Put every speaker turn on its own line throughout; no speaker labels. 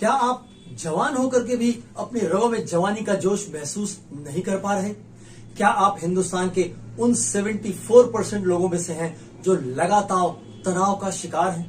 क्या आप जवान होकर के भी अपनी रगों में जवानी का जोश महसूस नहीं कर पा रहे? क्या आप हिंदुस्तान के उन 74% लोगों में से हैं जो लगातार तनाव का शिकार हैं?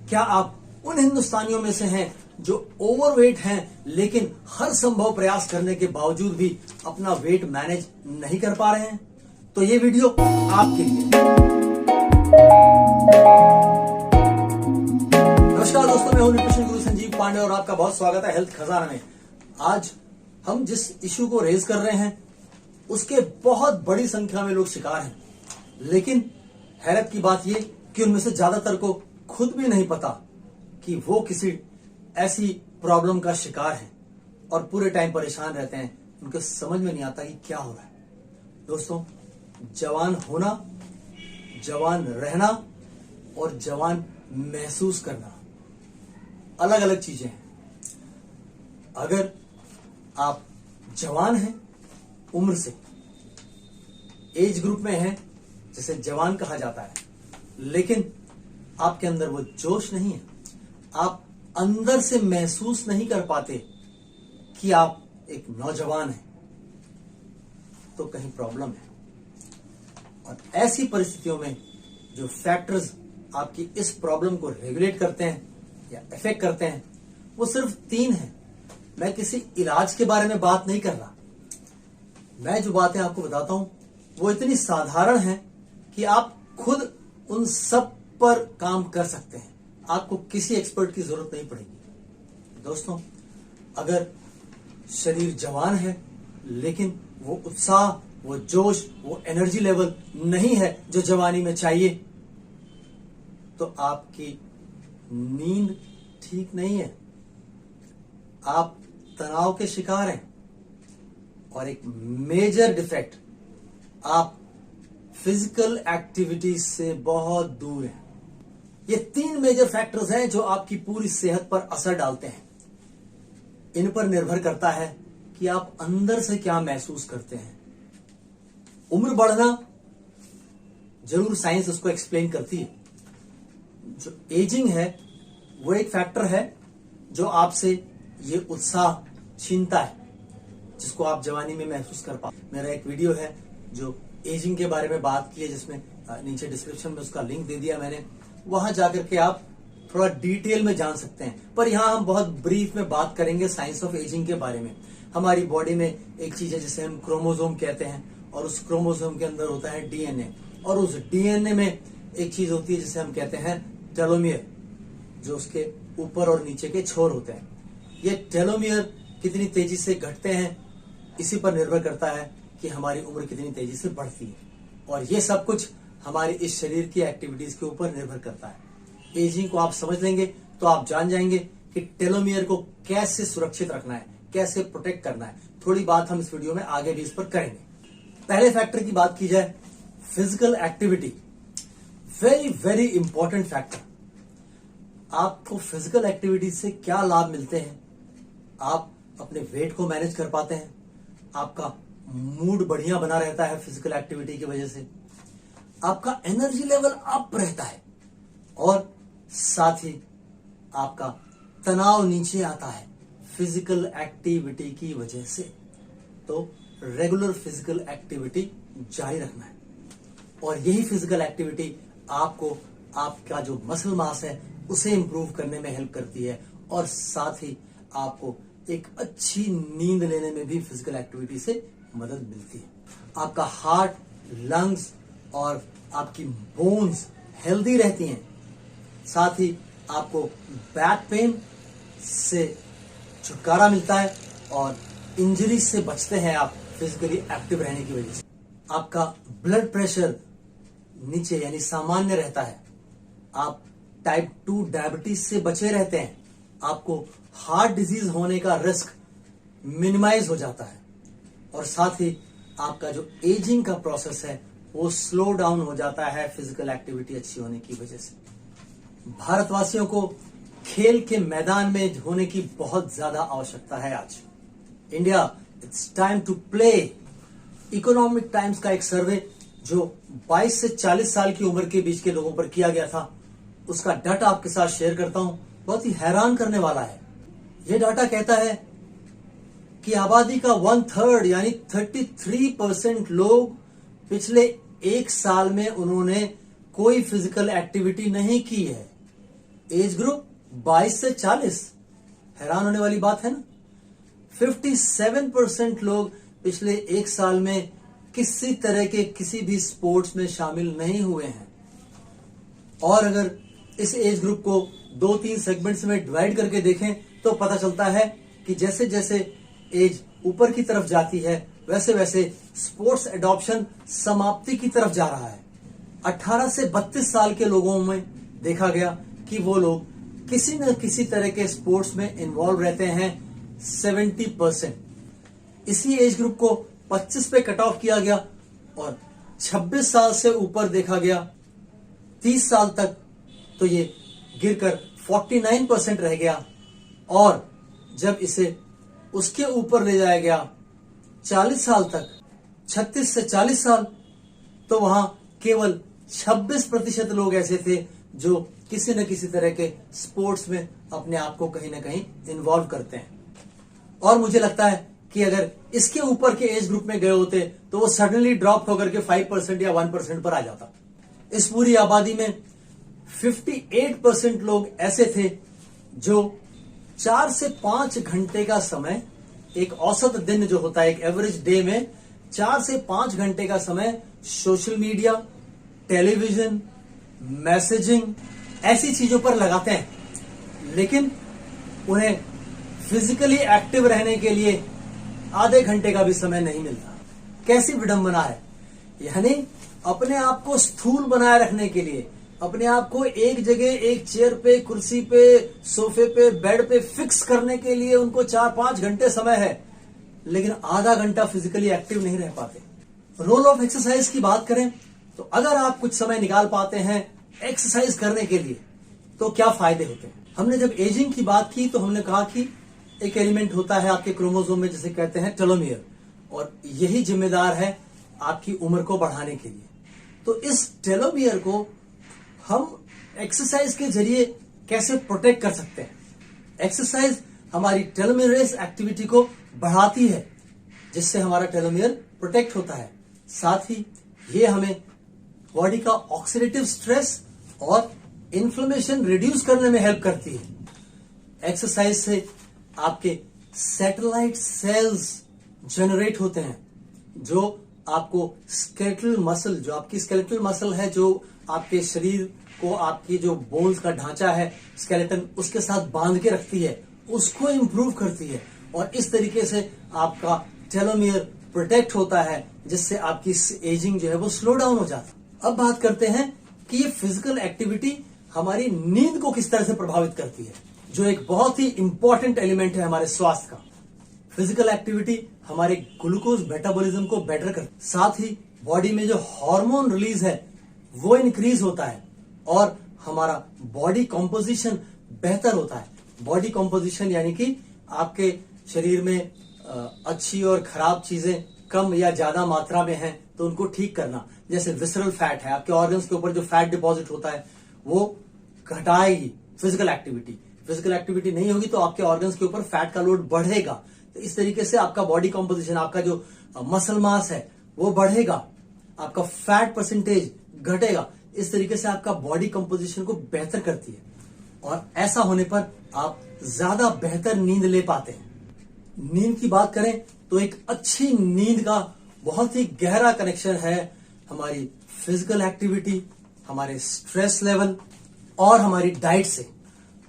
क्या आप उन हिंदुस्तानियों में से हैं जो ओवरवेट हैं लेकिन हर संभव प्रयास करने के बावजूद भी अपना वेट मैनेज नहीं कर पा रहे हैं? तो ये वीडियो आपके लिए। नमस्कार दोस्तों, मैं हूं न्यूट्रिशन गुरु संजीव पांडे और आपका बहुत स्वागत है हेल्थ खजाना में। आज हम जिस इश्यू को रेज कर रहे हैं उसके बहुत बड़ी संख्या में लोग शिकार हैं, लेकिन हैरत की बात यह कि उनमें से ज्यादातर को खुद भी नहीं पता कि वो किसी ऐसी प्रॉब्लम का शिकार है और पूरे टाइम परेशान रहते हैं। उनको समझ में नहीं आता कि क्या हो रहा है। दोस्तों, जवान होना, जवान रहना और जवान महसूस करना अलग अलग चीजें हैं। अगर आप जवान हैं, उम्र से एज ग्रुप में हैं, जिसे जवान कहा जाता है, लेकिन आपके अंदर वो जोश नहीं है, आप अंदर से महसूस नहीं कर पाते कि आप एक नौजवान हैं, तो कहीं प्रॉब्लम है। और ऐसी परिस्थितियों में जो फैक्टर्स आपकी इस प्रॉब्लम को रेगुलेट करते हैं या इफेक्ट करते हैं, वो सिर्फ 3 हैं। मैं किसी इलाज के बारे में बात नहीं कर रहा। मैं जो बातें आपको बताता हूं वो इतनी साधारण हैं कि आप खुद उन सब पर काम कर सकते हैं। आपको किसी एक्सपर्ट की जरूरत नहीं पड़ेगी। दोस्तों, अगर शरीर जवान है लेकिन वो उत्साह, वो जोश, वो एनर्जी लेवल नहीं है जो जवानी में चाहिए, तो आपकी नींद ठीक नहीं है, आप तनाव के शिकार हैं, और एक मेजर डिफेक्ट, आप फिजिकल एक्टिविटी से बहुत दूर हैं। ये 3 मेजर फैक्टर्स हैं जो आपकी पूरी सेहत पर असर डालते हैं। इन पर निर्भर करता है कि आप अंदर से क्या महसूस करते हैं। उम्र बढ़ना, जरूर साइंस उसको एक्सप्लेन करती है। जो एजिंग है वो एक फैक्टर है जो आपसे ये उत्साह छीनता है जिसको आप जवानी में महसूस कर पाओ। मेरा एक वीडियो है जो एजिंग के बारे में बात की है, जिसमें नीचे डिस्क्रिप्शन में उसका लिंक दे दिया मैंने। वहां जाकर के आप थोड़ा डिटेल में जान सकते हैं, पर यहां हम बहुत ब्रीफ में बात करेंगे साइंस ऑफ एजिंग के बारे में। हमारी बॉडी में एक चीज है जिसे हम क्रोमोसोम कहते हैं, और उस क्रोमोसोम के अंदर होता है डीएनए, और उस डीएनए में एक चीज होती है जिसे हम कहते हैं टेलोमियर, जो उसके ऊपर और नीचे के छोर होते हैं। ये टेलोमियर कितनी तेजी से घटते हैं इसी पर निर्भर करता है कि हमारी उम्र कितनी तेजी से बढ़ती है, और ये सब कुछ हमारे इस शरीर की एक्टिविटीज के ऊपर निर्भर करता है। एजिंग को आप समझ लेंगे तो आप जान जाएंगे कि टेलोमियर को कैसे सुरक्षित रखना है, कैसे प्रोटेक्ट करना है। थोड़ी बात हम इस वीडियो में आगे भी इस पर करेंगे। पहले फैक्टर की बात की जाए, physical activity, very very important factor. आपको फिजिकल एक्टिविटी से क्या लाभ मिलते हैं? आप अपने वेट को मैनेज कर पाते हैं, आपका मूड बढ़िया बना रहता है फिजिकल एक्टिविटी की वजह से, आपका एनर्जी लेवल अप रहता है, और साथ ही आपका तनाव नीचे आता है फिजिकल एक्टिविटी की वजह से। तो रेगुलर फिजिकल एक्टिविटी जारी रखना है, और यही फिजिकल एक्टिविटी आपको आपका जो मसल मास है उसे इंप्रूव करने में हेल्प करती है, और साथ ही आपको एक अच्छी नींद लेने में भी फिजिकल एक्टिविटी से मदद मिलती है। आपका हार्ट, लंग्स और आपकी बोन्स हेल्दी रहती हैं। साथ ही आपको बैक पेन से छुटकारा मिलता है और इंजरी से बचते हैं आप फिजिकली एक्टिव रहने की वजह से। आपका ब्लड प्रेशर नीचे यानी सामान्य रहता है, आप टाइप 2 डायबिटीज से बचे रहते हैं, आपको हार्ट डिजीज होने का रिस्क मिनिमाइज हो जाता है, और साथ ही आपका जो एजिंग का प्रोसेस है वो स्लो डाउन हो जाता है फिजिकल एक्टिविटी अच्छी होने की वजह से। भारतवासियों को खेल के मैदान में होने की बहुत ज्यादा आवश्यकता है आज। India, it's time to play. Economic Times का एक सर्वे जो 22 से 40 साल की उम्र के बीच के लोगों पर किया गया था, उसका डाटा आपके साथ शेयर करता हूं। बहुत ही हैरान करने वाला है। यह डाटा कहता है कि आबादी का 1/3 यानी 33% लोग पिछले एक साल में उन्होंने कोई फिजिकल एक्टिविटी नहीं की है। एज ग्रुप 22 से 40, हैरान होने वाली बात है ना। 57% लोग पिछले एक साल में किसी तरह के किसी भी स्पोर्ट्स में शामिल नहीं हुए हैं। और अगर इस एज ग्रुप को 2-3 सेगमेंट्स में डिवाइड करके देखें तो पता चलता है कि जैसे जैसे एज ऊपर की तरफ जाती है वैसे वैसे स्पोर्ट्स एडॉप्शन समाप्ति की तरफ जा रहा है। 18 से 32 साल के लोगों में देखा गया कि वो लोग किसी न किसी तरह के स्पोर्ट्स में इन्वॉल्व रहते हैं 70%। इसी एज ग्रुप को 25 पे कट ऑफ किया गया और 26 साल से ऊपर देखा गया 30 साल तक तो ये गिरकर 49% रह गया। और जब इसे उसके ऊपर ले जाया गया 40 साल तक, 36 से 40 साल, तो वहां केवल 26% लोग ऐसे थे जो किसी न किसी तरह के स्पोर्ट्स में अपने आप को कहीं ना कहीं इन्वॉल्व करते हैं। और मुझे लगता है कि अगर इसके ऊपर के एज ग्रुप में गए होते तो वो सडनली ड्रॉप होकर के 5% या 1% पर आ जाता। इस पूरी आबादी में 58% लोग ऐसे थे जो 4 से 5 घंटे का समय, एक औसत दिन जो होता है, एक एवरेज डे में 4 से 5 घंटे का समय सोशल मीडिया, टेलीविजन, मैसेजिंग ऐसी चीजों पर लगाते हैं, लेकिन उन्हें फिजिकली एक्टिव रहने के लिए आधे घंटे का भी समय नहीं मिलता। कैसी विडंबना है। यानी अपने आप को स्थूल बनाए रखने के लिए, अपने आप को एक जगह, एक चेयर पे, कुर्सी पे, सोफे पे, बेड पे फिक्स करने के लिए उनको 4-5 घंटे समय है, लेकिन आधा घंटा फिजिकली एक्टिव नहीं रह पाते। रोल ऑफ एक्सरसाइज की बात करें तो अगर आप कुछ समय निकाल पाते हैं एक्सरसाइज करने के लिए तो क्या फायदे होते हैं। हमने जब एजिंग की बात की तो हमने कहा कि एक एलिमेंट होता है आपके क्रोमोसोम में जिसे कहते हैं टेलोमियर, और यही जिम्मेदार है आपकी उम्र को बढ़ाने के लिए। तो इस टेलोमियर को हम एक्सरसाइज के जरिए कैसे प्रोटेक्ट कर सकते हैं। एक्सरसाइज हमारी टेलोमेरेज एक्टिविटी को बढ़ाती है जिससे हमारा टेलोमियर प्रोटेक्ट होता है। साथ ही ये हमें बॉडी का ऑक्सीडेटिव स्ट्रेस और इन्फ्लेमेशन रिड्यूस करने में हेल्प करती है। एक्सरसाइज से आपके सैटेलाइट सेल्स जनरेट होते हैं जो आपको स्केलेटल मसल, जो आपकी स्केलेटल मसल है, जो आपके शरीर को, आपकी जो बोन्स का ढांचा है स्केलेटन, उसके साथ बांध के रखती है, उसको इंप्रूव करती है। और इस तरीके से आपका टेलोमियर प्रोटेक्ट होता है जिससे आपकी एजिंग जो है वो स्लो डाउन हो जाता है। अब बात करते हैं कि ये फिजिकल एक्टिविटी हमारी नींद को किस तरह से प्रभावित करती है, जो एक बहुत ही इंपॉर्टेंट एलिमेंट है हमारे स्वास्थ्य का। फिजिकल एक्टिविटी हमारे ग्लूकोज मेटाबॉलिज्म को बेटर करती है, साथ ही बॉडी में जो हार्मोन रिलीज है वो इंक्रीज होता है और हमारा बॉडी कॉम्पोजिशन बेहतर होता है। बॉडी कॉम्पोजिशन यानी कि आपके शरीर में अच्छी और खराब चीजें कम या ज्यादा मात्रा में हैं तो उनको ठीक करना। जैसे विसरल फैट है, आपके ऑर्गन्स के ऊपर जो फैट डिपॉजिट होता है वो घटाएगी फिजिकल एक्टिविटी। फिजिकल एक्टिविटी नहीं होगी तो आपके ऑर्गन्स के ऊपर फैट का लोड बढ़ेगा। तो इस तरीके से आपका बॉडी कॉम्पोजिशन, आपका जो मसल मास है वो बढ़ेगा, आपका फैट परसेंटेज घटेगा। इस तरीके से आपका बॉडी कंपोजिशन को बेहतर करती है और ऐसा होने पर आप ज्यादा बेहतर नींद ले पाते हैं। नींद की बात करें तो एक अच्छी नींद का बहुत ही गहरा कनेक्शन है हमारी फिजिकल एक्टिविटी, हमारे स्ट्रेस लेवल और हमारी डाइट से।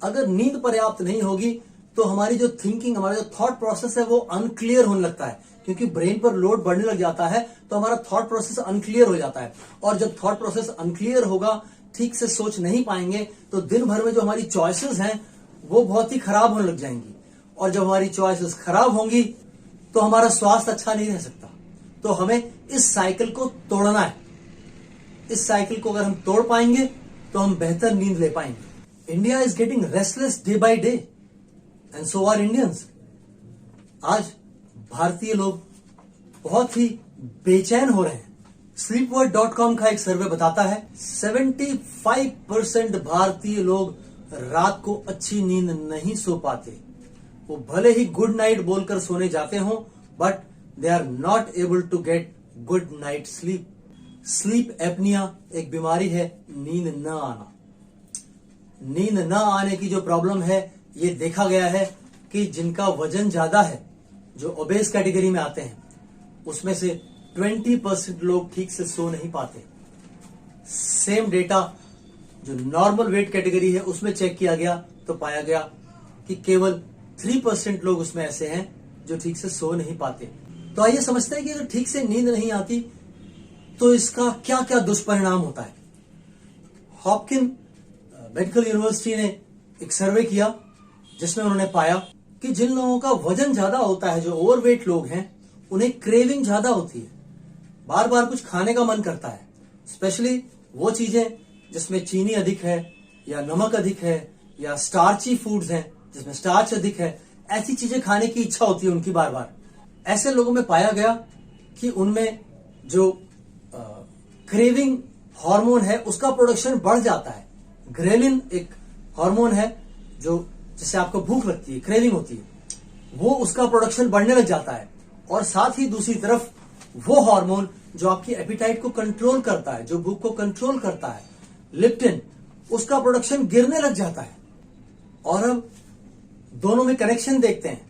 अगर नींद पर्याप्त नहीं होगी तो हमारी जो थिंकिंग, हमारा जो थॉट प्रोसेस है वो अनक्लियर होने लगता है, क्योंकि ब्रेन पर लोड बढ़ने लग जाता है तो हमारा थॉट प्रोसेस अनक्लियर हो जाता है। और जब थॉट प्रोसेस अनक्लियर होगा, ठीक से सोच नहीं पाएंगे तो दिन भर में जो हमारी चॉइसेस हैं वो बहुत ही खराब होने लग जाएंगी। और जब हमारी चॉइसेस खराब होंगी तो हमारा स्वास्थ्य अच्छा नहीं रह सकता। तो हमें इस साइकिल को तोड़ना है। इस साइकिल को अगर हम तोड़ पाएंगे तो हम बेहतर नींद ले पाएंगे। India is getting restless day by day and so are Indians. आज भारतीय लोग बहुत ही बेचैन हो रहे हैं। sleepword.com का एक सर्वे बताता है 75% भारतीय लोग रात को अच्छी नींद नहीं सो पाते। वो भले ही गुड नाइट बोलकर सोने जाते हों, but they are not able to get good night sleep. Sleep apnoea एक बीमारी है, नींद न आना। नींद न आने की जो प्रॉब्लम है, ये देखा गया है कि जिनका वजन ज्यादा है, जो ओबेस कैटेगरी में आते हैं, उसमें से 20% लोग ठीक से सो नहीं पाते। सेम डेटा जो नॉर्मल वेट कैटेगरी है उसमें चेक किया गया तो पाया गया कि केवल 3% लोग उसमें ऐसे हैं जो ठीक से सो नहीं पाते। तो आइए समझते हैं कि अगर ठीक से नींद नहीं आती तो इसका क्या क्या दुष्परिणाम होता है। हॉपकिन मेडिकल यूनिवर्सिटी ने एक सर्वे किया जिसमें उन्होंने पाया कि जिन लोगों का वजन ज्यादा होता है, जो ओवरवेट लोग हैं, उन्हें क्रेविंग ज्यादा होती है, बार बार कुछ खाने का मन करता है। स्पेशली वो चीजें जिसमें चीनी अधिक है या नमक अधिक है या स्टार्ची फूड्स हैं जिसमें स्टार्च अधिक है, ऐसी चीजें खाने की इच्छा होती है उनकी बार बार। ऐसे लोगों में पाया गया कि उनमें जो क्रेविंग हार्मोन है उसका प्रोडक्शन बढ़ जाता है। ग्रेलिन एक हार्मोन है जो जिससे आपको भूख लगती है, क्रेविंग होती है, वो उसका प्रोडक्शन बढ़ने लग जाता है। और साथ ही दूसरी तरफ वो हार्मोन जो आपकी एपिटाइट को कंट्रोल करता है, जो भूख को कंट्रोल करता है, लिप्टिन, उसका प्रोडक्शन गिरने लग जाता है। और अब दोनों में कनेक्शन देखते हैं,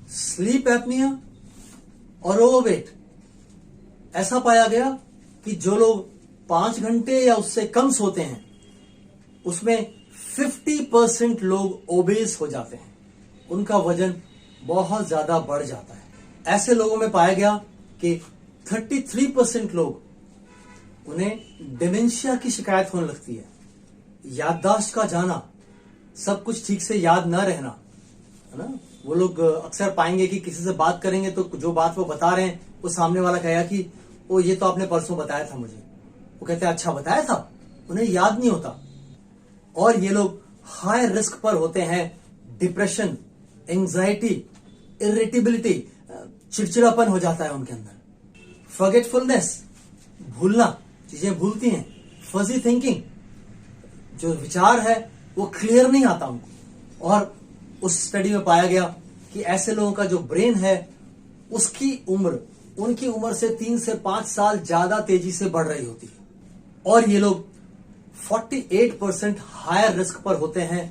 स्लीप एपनिया और ओवरवेट। ऐसा पाया गया कि जो लोग 5 घंटे या उससे कम सोते हैं उसमें 50% लोग ओबेस हो जाते हैं, उनका वजन बहुत ज्यादा बढ़ जाता है। ऐसे लोगों में पाया गया कि 33% लोग, उन्हें डिमेंशिया की शिकायत होने लगती है, याददाश्त का जाना, सब कुछ ठीक से याद न रहना, है ना। वो लोग अक्सर पाएंगे कि किसी से बात करेंगे तो जो बात वो बता रहे हैं वो सामने वाला कहेगा कि ओ ये तो आपने परसों बताया था मुझे। वो कहते हैं अच्छा बताया था, उन्हें याद नहीं होता। और ये लोग हाई रिस्क पर होते हैं डिप्रेशन, एंजाइटी, इरिटेबिलिटी, चिड़चिड़ापन हो जाता है उनके अंदर, फॉरगेटफुलनेस, भूलना, चीजें भूलती हैं, फजी थिंकिंग, जो विचार है वो क्लियर नहीं आता उनको। और उस स्टडी में पाया गया कि ऐसे लोगों का जो ब्रेन है उसकी उम्र उनकी उम्र से 3 से 5 साल ज्यादा तेजी से बढ़ रही होती है। और ये लोग 48% हायर रिस्क पर होते हैं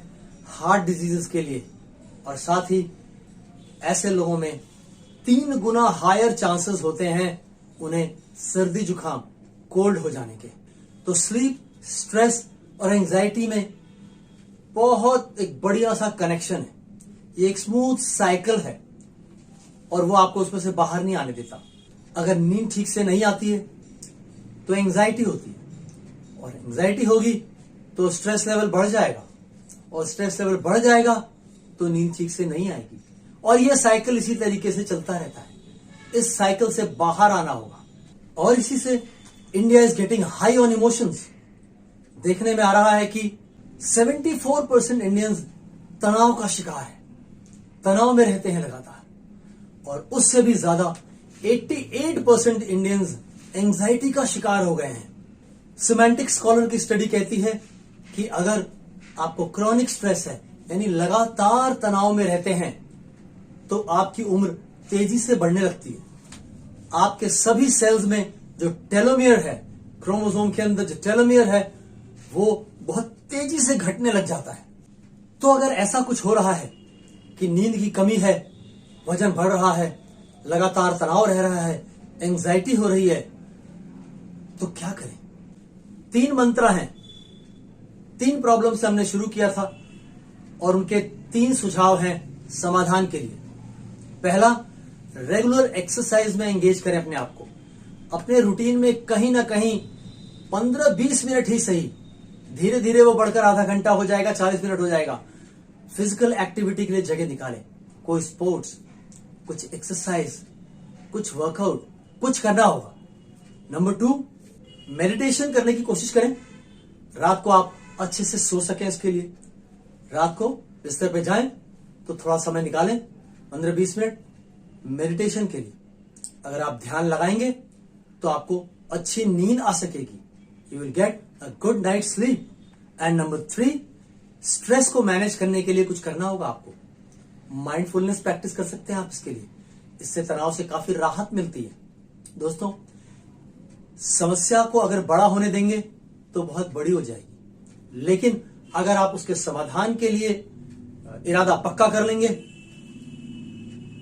हार्ट डिजीजेस के लिए। और साथ ही ऐसे लोगों में 3 गुना हायर चांसेस होते हैं उन्हें सर्दी जुकाम, कोल्ड हो जाने के। तो स्लीप, स्ट्रेस और एंजाइटी में बहुत एक बढ़िया सा कनेक्शन है। ये एक स्मूथ साइकिल है और वो आपको उसमें से बाहर नहीं आने देता। अगर नींद ठीक से नहीं आती है तो एंजाइटी होती है, और एंजाइटी होगी तो स्ट्रेस लेवल बढ़ जाएगा, और स्ट्रेस लेवल बढ़ जाएगा तो नींद ठीक से नहीं आएगी। और ये साइकिल इसी तरीके से चलता रहता है। इस साइकिल से बाहर आना होगा। और इसी से India is getting high on emotions. देखने में आ रहा है कि 74% इंडियंस तनाव का शिकार है, तनाव में रहते हैं लगातार। और उससे भी ज्यादा 88% इंडियंस एंजाइटी का शिकार हो गए हैं। सिमेंटिक स्कॉलर की स्टडी कहती है कि अगर आपको क्रॉनिक स्ट्रेस है, यानी लगातार तनाव में रहते हैं, तो आपकी उम्र तेजी से बढ़ने लगती है। आपके सभी सेल्स में जो टेलोमियर है, क्रोमोसोम के अंदर जो टेलोमियर है, वो बहुत तेजी से घटने लग जाता है। तो अगर ऐसा कुछ हो रहा है कि नींद की कमी है, वजन बढ़ रहा है, लगातार तनाव रह रहा है, एंजाइटी हो रही है, तो क्या करें? 3 मंत्र हैं। 3 प्रॉब्लम से हमने शुरू किया था और उनके 3 सुझाव हैं समाधान के लिए। पहला, रेगुलर एक्सरसाइज में एंगेज करें अपने आप को। अपने रूटीन में कहीं ना कहीं 15-20 मिनट ही सही, धीरे धीरे वो बढ़कर आधा घंटा हो जाएगा, 40 मिनट हो जाएगा। फिजिकल एक्टिविटी के लिए जगह निकालें। कोई स्पोर्ट्स, कुछ एक्सरसाइज, कुछ वर्कआउट, कुछ करना होगा। नंबर 2, मेडिटेशन करने की कोशिश करें। रात को आप अच्छे से सो सकें, इसके लिए रात को बिस्तर पे जाएं तो थोड़ा समय निकालें, 15-20 मिनट मेडिटेशन के लिए। अगर आप ध्यान लगाएंगे तो आपको अच्छी नींद आ सकेगी। You will get a good night sleep. And number 3, stress को मैनेज करने के लिए कुछ करना होगा आपको। माइंडफुलनेस प्रैक्टिस कर सकते हैं आप इसके लिए। इससे तनाव से काफी राहत मिलती है। दोस्तों, समस्या को अगर बड़ा होने देंगे तो बहुत बड़ी हो जाएगी, लेकिन अगर आप उसके समाधान के लिए इरादा पक्का कर लेंगे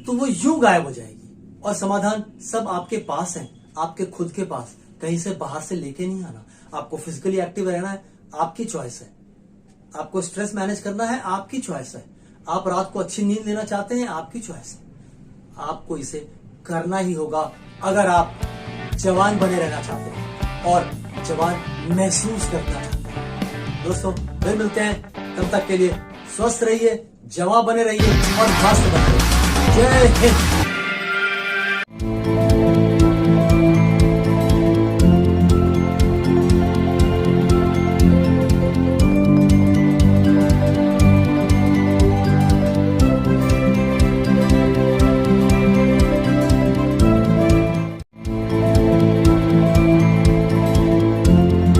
तो वो यूं गायब हो जाएगी। और समाधान सब आपके पास है, आपके खुद के पास, कहीं से बाहर से लेके नहीं आना। आपको फिजिकली एक्टिव रहना है, आपकी चॉइस है। आपको स्ट्रेस मैनेज करना है, आपकी चॉइस है। आप रात को अच्छी नींद लेना चाहते हैं, आपकी चॉइस है। आपको इसे करना ही होगा अगर आप जवान बने रहना चाहते हैं और जवान महसूस करना चाहते हैं। दोस्तों, फिर मिलते हैं, तब तक के लिए स्वस्थ रहिए, जवान बने रहिए और मस्त बने रहिए। जय हिंद।